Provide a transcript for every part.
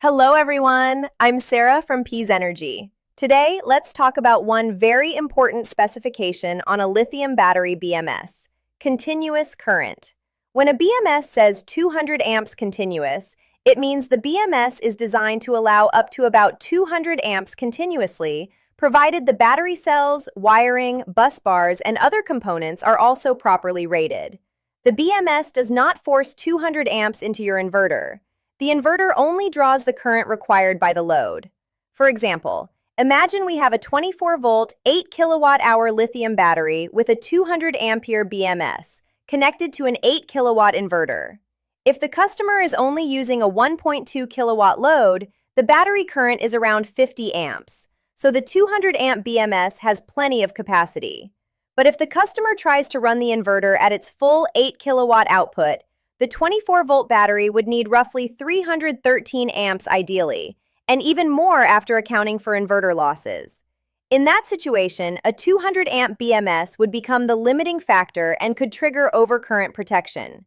Hello, everyone. I'm Sarah from Peas Energy. Today, let's talk about one very important specification on a lithium battery BMS, continuous current. When a BMS says 200 amps continuous, it means the BMS is designed to allow up to about 200 amps continuously, provided the battery cells, wiring, bus bars, and other components are also properly rated. The BMS does not force 200 amps into your inverter. The inverter only draws the current required by the load. For example, imagine we have a 24-volt, 8 kilowatt-hour lithium battery with a 200-ampere BMS connected to an 8 kilowatt inverter. If the customer is only using a 1.2 kilowatt load, the battery current is around 50 amps, so the 200-amp BMS has plenty of capacity. But if the customer tries to run the inverter at its full 8 kilowatt output, the 24-volt battery would need roughly 313 amps ideally, and even more after accounting for inverter losses. In that situation, a 200-amp BMS would become the limiting factor and could trigger overcurrent protection.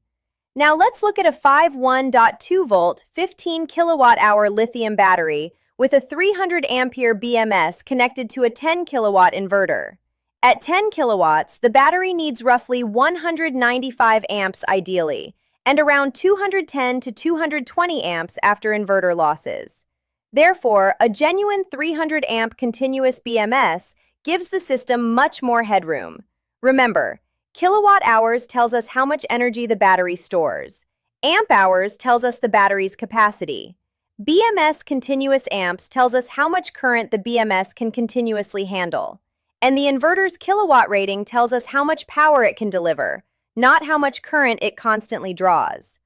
Now let's look at a 51.2-volt, 15 kilowatt-hour lithium battery with a 300-ampere BMS connected to a 10 kilowatt inverter. At 10 kilowatts, the battery needs roughly 195 amps ideally, and around 210 to 220 amps after inverter losses. Therefore, a genuine 300-amp continuous BMS gives the system much more headroom. Remember, kilowatt-hours tells us how much energy the battery stores. Amp-hours tells us the battery's capacity. BMS continuous amps tells us how much current the BMS can continuously handle. And the inverter's kilowatt rating tells us how much power it can deliver, not how much current it constantly draws.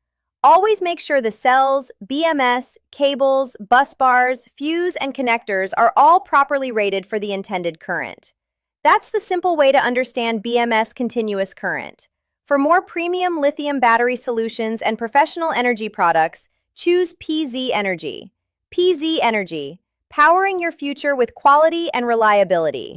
Always make sure the cells, BMS, cables, bus bars, fuse, and connectors are all properly rated for the intended current. That's the simple way to understand BMS continuous current. For more premium lithium battery solutions and professional energy products, choose PZ Energy. PZ Energy, powering your future with quality and reliability.